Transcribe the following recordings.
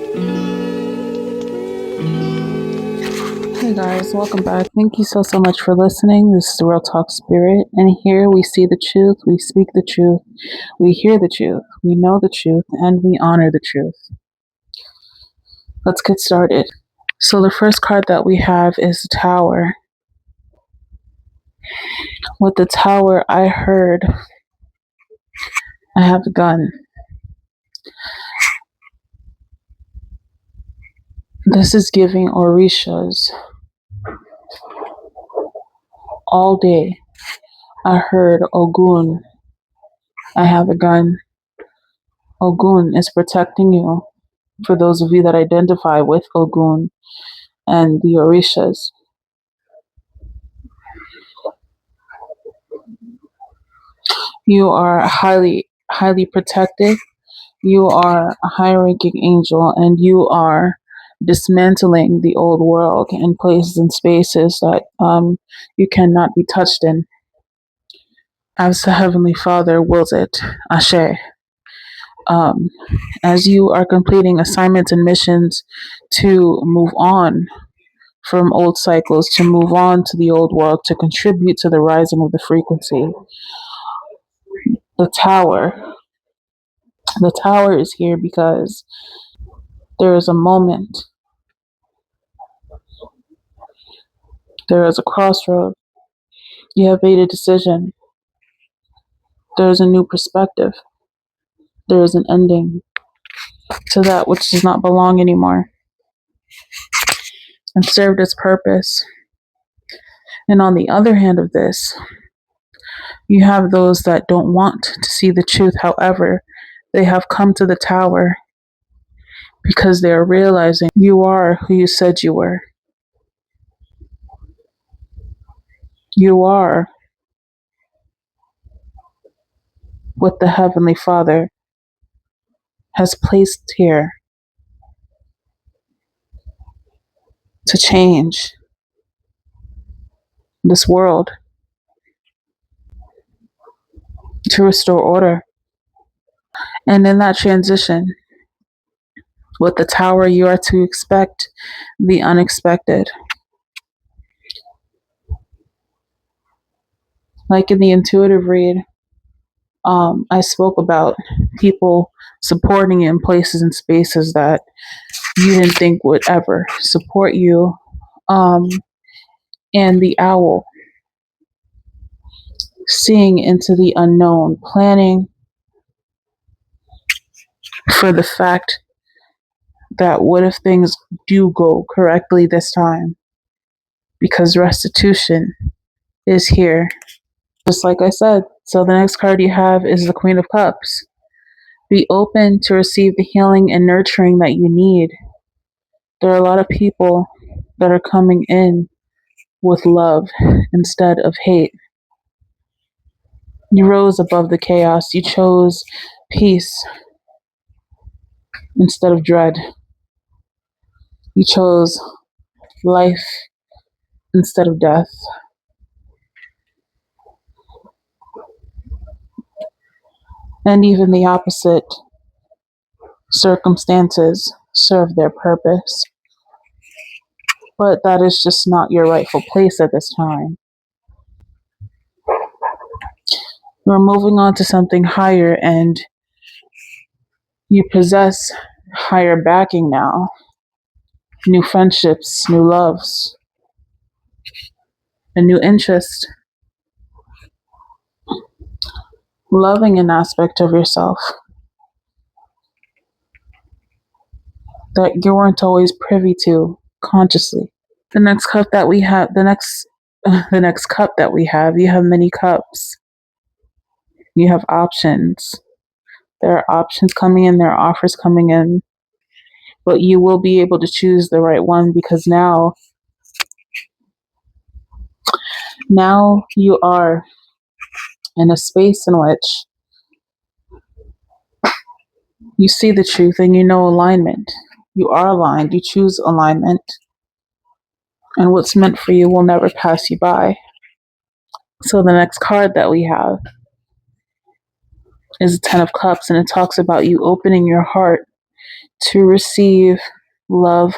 Hey guys, welcome back. Thank you so much for listening. This is Real Talk Spirit, and here we see the truth, we speak the truth, we hear the truth, we know the truth, and we honor the truth. Let's get started. So, the first card that we have is the Tower. With the Tower, I heard, I have a gun. This is giving Orishas all day. I heard Ogun, I have a gun. Ogun is protecting you. For those of you that identify with Ogun and the Orishas, you are highly protected. You are a high ranking angel, and you are dismantling the old world in places and spaces that you cannot be touched in. As the Heavenly Father wills it, Ashe. As you are completing assignments and missions to move on from old cycles, to move on to the old world, to contribute to the rising of the frequency, the Tower. The Tower is here because there is a moment, there is a crossroad. You have made a decision. There is a new perspective. There is an ending to that which does not belong anymore and served its purpose. And on the other hand of this, you have those that don't want to see the truth. However, they have come to the Tower because they are realizing you are who you said you were. You are what the Heavenly Father has placed here to change this world, to restore order. And in that transition, with the Tower, you are to expect the unexpected. Like in the intuitive read, I spoke about people supporting you in places and spaces that you didn't think would ever support you. And the owl, seeing into the unknown, planning for the fact that what if things do go correctly this time? Because restitution is here. Just like I said. So the next card you have is the Queen of Cups. Be open to receive the healing and nurturing that you need. There are a lot of people that are coming in with love instead of hate. You rose above the chaos. You chose peace instead of dread. You chose life instead of death. And even the opposite circumstances serve their purpose. But that is just not your rightful place at this time. You're moving on to something higher, and you possess higher backing now. New friendships, new loves, a new interest. Loving an aspect of yourself that you weren't always privy to consciously. The next cup that we have, the next cup that we have, you have many cups. You have options. There are options coming in, there are offers coming in, but you will be able to choose the right one because now you are in a space in which you see the truth and you know alignment. You are aligned, you choose alignment, and what's meant for you will never pass you by. So the next card that we have is the Ten of Cups, and it talks about you opening your heart to receive love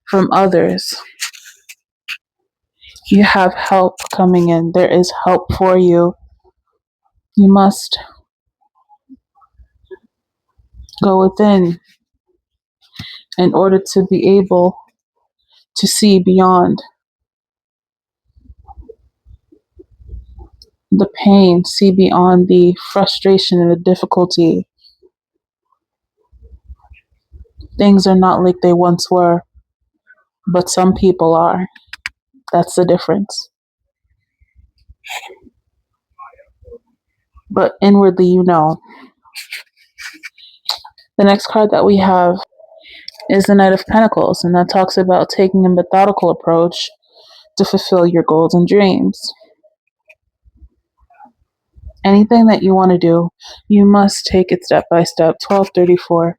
from others. You have help coming in. There is help for you. You must go within in order to be able to see beyond the pain, see beyond the frustration and the difficulty. Things are not like they once were, but some people are. That's the difference. But inwardly, you know. The next card that we have is the Knight of Pentacles, and that talks about taking a methodical approach to fulfill your goals and dreams. Anything that you want to do, you must take it step by step. 1234.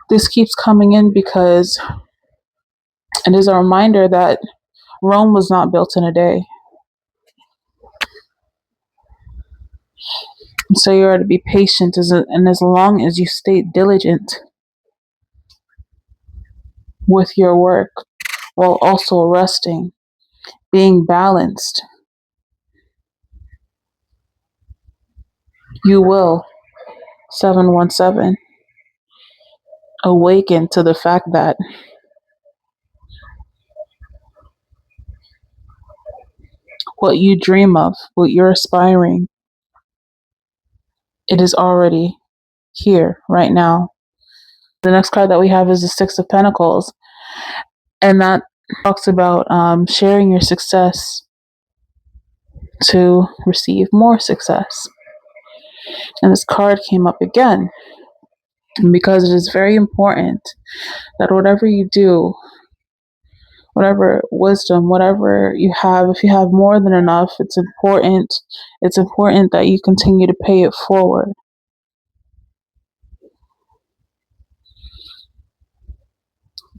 This keeps coming in because it is a reminder that Rome was not built in a day. So you are to be patient, and as long as you stay diligent with your work while also resting, being balanced, you will, 717, awaken to the fact that what you dream of, what you're aspiring, it is already here right now. The next card that we have is the Six of Pentacles, and that talks about sharing your success to receive more success. And this card came up again because it is very important that whatever you do, whatever wisdom, whatever you have, if you have more than enough, it's important. It's important that you continue to pay it forward.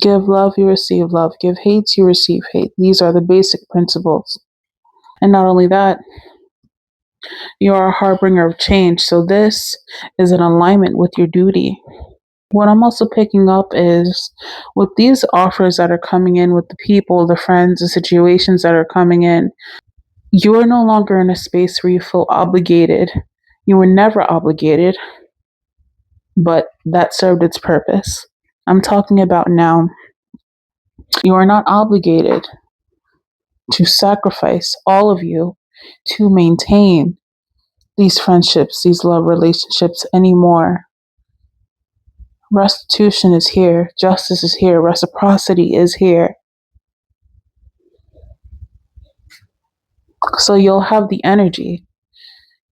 Give love, you receive love. Give hate, you receive hate. These are the basic principles. And not only that, you are a harbinger of change. So this is in alignment with your duty. What I'm also picking up is with these offers that are coming in, with the people, the friends, the situations that are coming in, you are no longer in a space where you feel obligated. You were never obligated, but that served its purpose. I'm talking about now. You are not obligated to sacrifice all of you to maintain these friendships, these love relationships anymore. Restitution is here. Justice is here. Reciprocity is here. So you'll have the energy.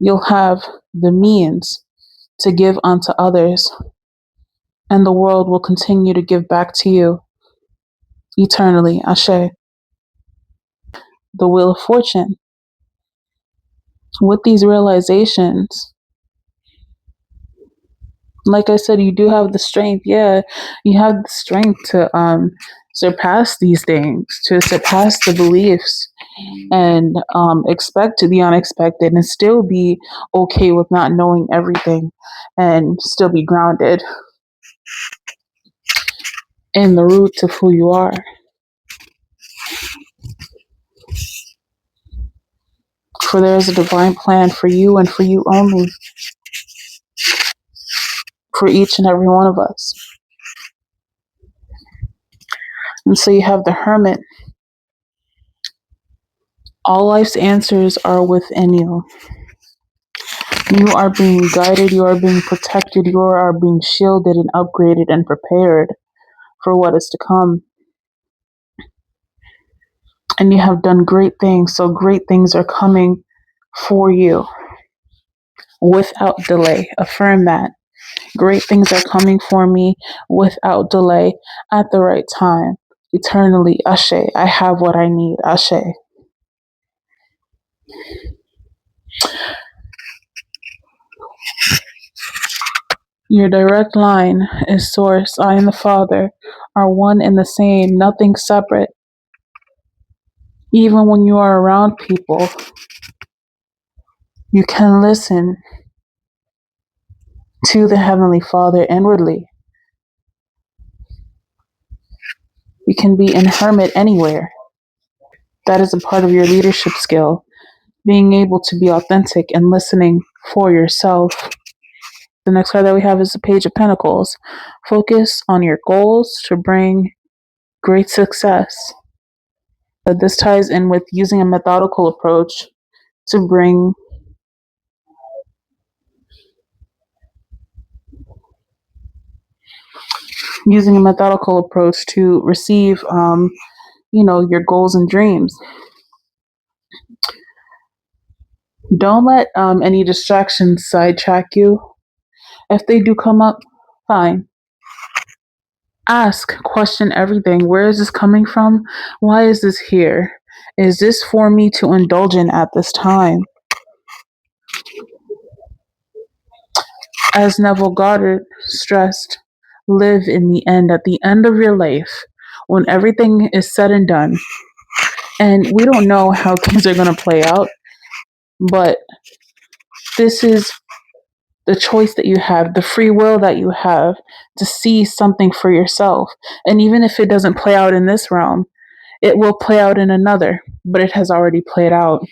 You'll have the means to give unto others. And the world will continue to give back to you eternally. Ashe. The Wheel of Fortune. With these realizations, like I said, you do have the strength. Yeah, you have the strength to surpass these things, to surpass the beliefs, and expect the unexpected, and still be okay with not knowing everything, and still be grounded in the root of who you are. For there is a divine plan for you and for you only, for each and every one of us. And so you have the Hermit. All life's answers are within you. You are being guided, you are being protected, you are being shielded and upgraded and prepared for what is to come. And you have done great things, so great things are coming for you without delay. Affirm that. Great things are coming for me without delay at the right time. Eternally, Ashe. I have what I need. Ashe. Your direct line is Source. I and the Father are one and the same, nothing separate. Even when you are around people, you can listen to the Heavenly Father inwardly. You can be in hermit anywhere. That is a part of your leadership skill, being able to be authentic and listening for yourself. The next card that we have is the Page of Pentacles. Focus on your goals to bring great success. This ties in with using a methodical approach to bring receive your goals and dreams. Don't let any distractions sidetrack you. If they do come up, fine. Ask, question everything. Where is this coming from? Why is this here? Is this for me to indulge in at this time? As Neville Goddard stressed, live in the end, at the end of your life, when everything is said and done. And we don't know how things are going to play out, but this is the choice that you have, the free will that you have to see something for yourself. And even if it doesn't play out in this realm, it will play out in another, but it has already played out.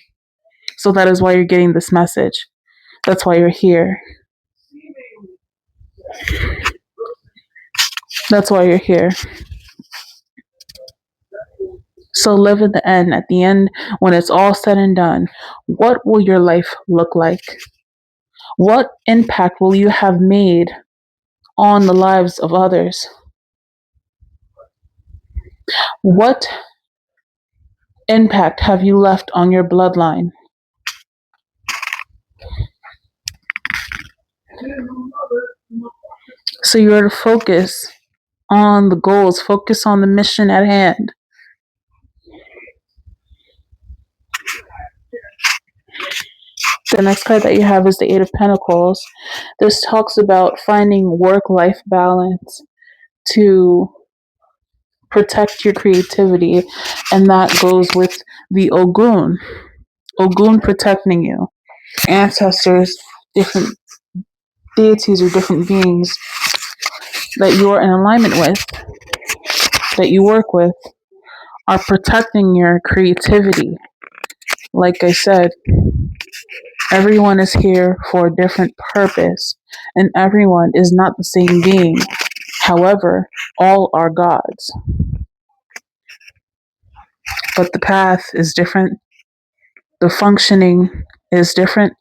So that is why you're getting this message. That's why you're here. That's why you're here. So live at the end. At the end, when it's all said and done, what will your life look like? What impact will you have made on the lives of others? What impact have you left on your bloodline? So you are to focus on the goals, focus on the mission at hand. The next card that you have is the Eight of Pentacles. This talks about finding work-life balance to protect your creativity, and that goes with the Ogun protecting you. Ancestors, different deities or different beings that you are in alignment with, that you work with, are protecting your creativity. Like I said, everyone is here for a different purpose, and everyone is not the same being. However, all are gods. But the path is different. The functioning is different.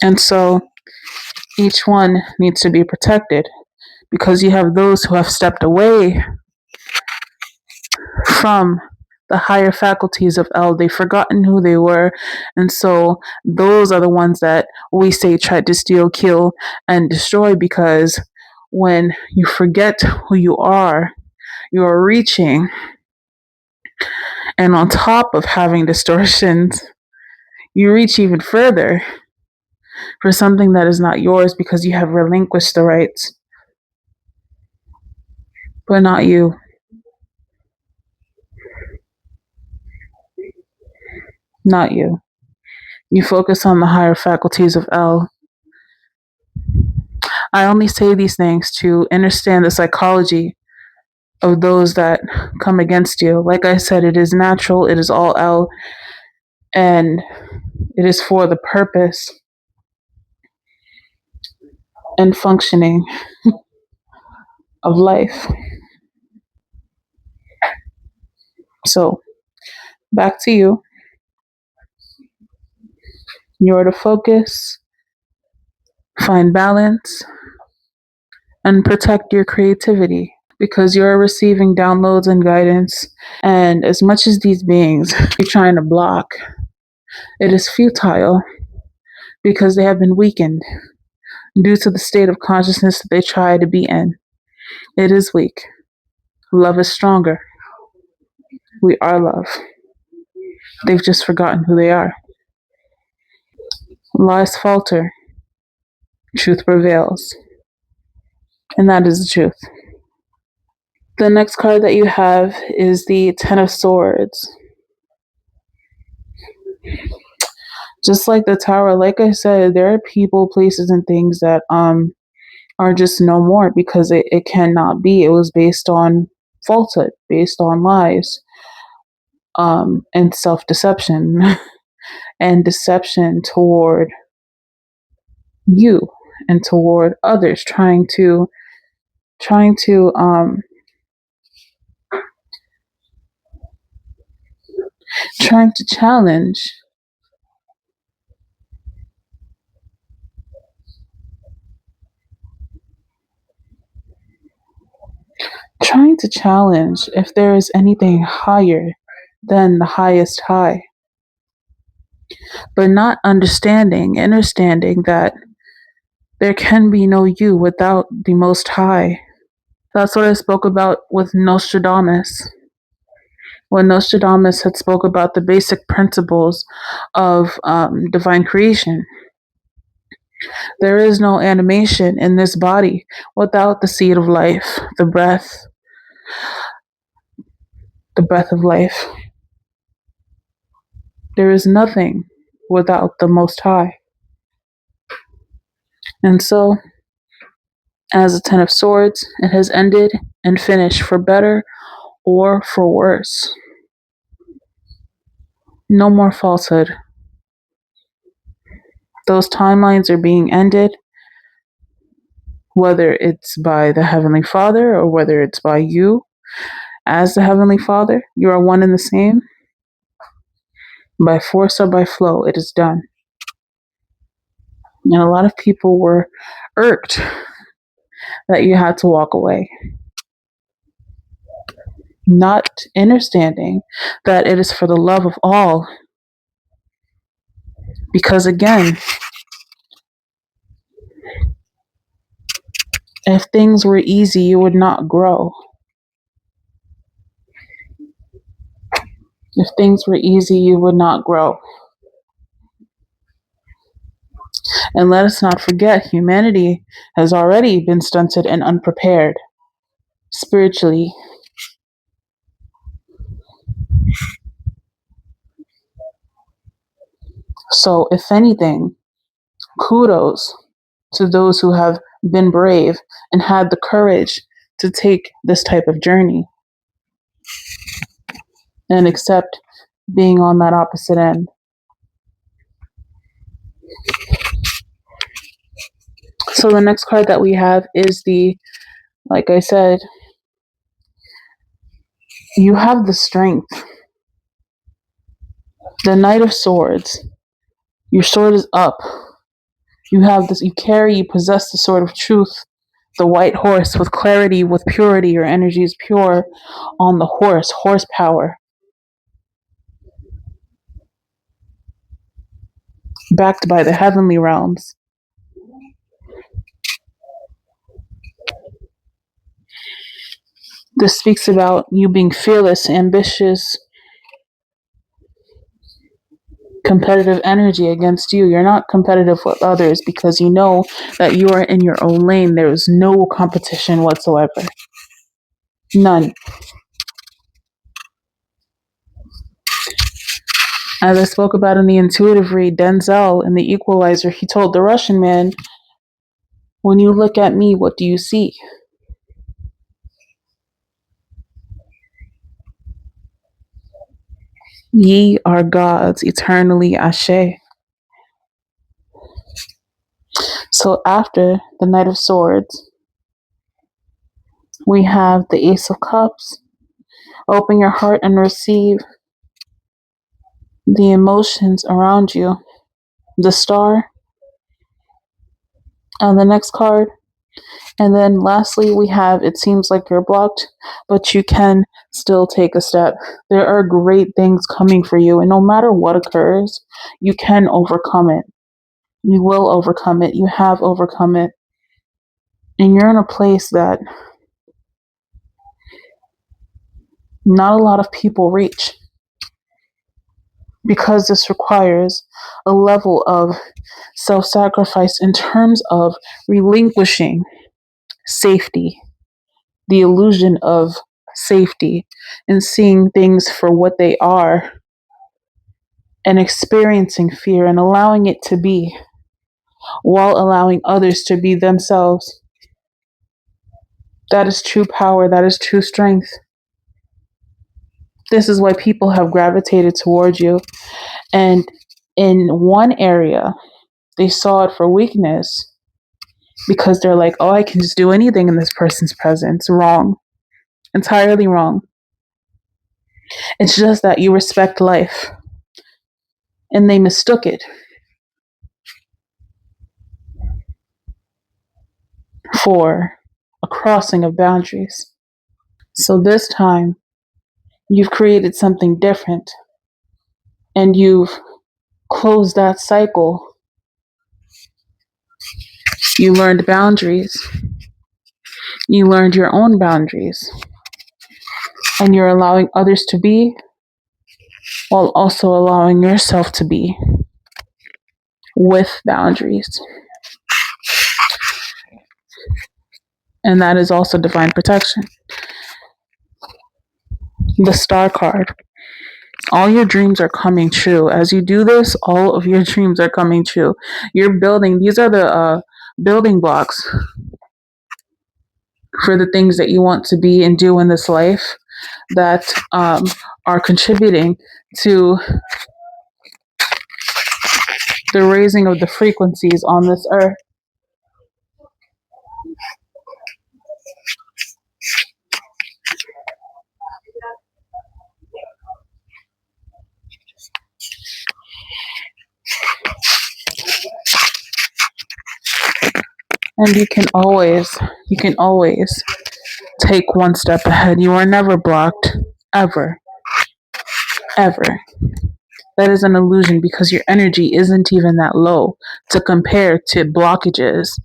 And so each one needs to be protected, because you have those who have stepped away from the higher faculties of El. They've forgotten who they were. And so those are the ones that we say tried to steal, kill, and destroy, because when you forget who you are reaching. And on top of having distortions, you reach even further for something that is not yours, because you have relinquished the rights. But not you. Not you. You focus on the higher faculties of El. I only say these things to understand the psychology of those that come against you. Like I said, it is natural, it is all El, and it is for the purpose and functioning of life. So, back to you. You're to focus, find balance, and protect your creativity, because you're receiving downloads and guidance. And as much as these beings you're trying to block, it is futile, because they have been weakened due to the state of consciousness that they try to be in. It is weak. Love is stronger. We are love. They've just forgotten who they are. Lies falter. Truth prevails. And that is the truth. The next card that you have is the Ten of Swords. Just like the Tower, like I said, there are people, places, and things that are just no more because it cannot be. It was based on falsehood, based on lies, and self-deception and deception toward you and toward others, trying to trying to challenge if there is anything higher than the highest high, but not understanding that there can be no you without the Most High. That's what I spoke about with Nostradamus. When Nostradamus had spoke about the basic principles of divine creation. There is no animation in this body without the seed of life, the breath of life. There is nothing without the Most High. And so, as a Ten of Swords, it has ended and finished for better or for worse. No more falsehood. Those timelines are being ended, whether it's by the Heavenly Father or whether it's by you as the Heavenly Father. You are one and the same. By force or by flow, it is done. And a lot of people were irked that you had to walk away, not understanding that it is for the love of all. Because again, if things were easy, you would not grow. If things were easy, you would not grow. And let us not forget, humanity has already been stunted and unprepared spiritually. So, if anything, kudos to those who have been brave and had the courage to take this type of journey and accept being on that opposite end. So the next card that we have is like I said, you have the strength. The Knight of Swords. Your sword is up. You have this, you possess the sword of truth. The white horse with clarity, with purity. Your energy is pure on the horsepower. Backed by the heavenly realms. This speaks about you being fearless, ambitious, competitive energy against you. You're not competitive with others because you know that you are in your own lane. There is no competition whatsoever. None. As I spoke about in the intuitive read, Denzel in The Equalizer, he told the Russian man, when you look at me, what do you see? Ye are gods, eternally Ashe. So after the Knight of Swords, we have the Ace of Cups. Open your heart and receive the emotions around you. The Star on the next card. And then lastly, we have, it seems like you're blocked, but you can still take a step. There are great things coming for you, and no matter what occurs, you can overcome it. You will overcome it. You have overcome it. And you're in a place that not a lot of people reach, because this requires a level of self-sacrifice in terms of relinquishing safety, the illusion of safety and seeing things for what they are and experiencing fear and allowing it to be while allowing others to be themselves. That is true power. That is true strength. This is why people have gravitated towards you. And in one area, they saw it for weakness because they're like, oh, I can just do anything in this person's presence. Wrong. Entirely wrong. It's just that you respect life. And they mistook it for a crossing of boundaries. So this time, you've created something different and you've closed that cycle. You learned boundaries. You learned your own boundaries. And you're allowing others to be while also allowing yourself to be with boundaries. And that is also divine protection. The Star card. All your dreams are coming true. As you do this, all of your dreams are coming true. You're building, these are the building blocks for the things that you want to be and do in this life that are contributing to the raising of the frequencies on this earth. And you can always take one step ahead. You are never blocked, ever, ever. That is an illusion because your energy isn't even that low to compare to blockages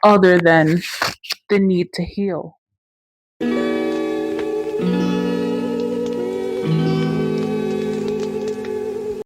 other than the need to heal.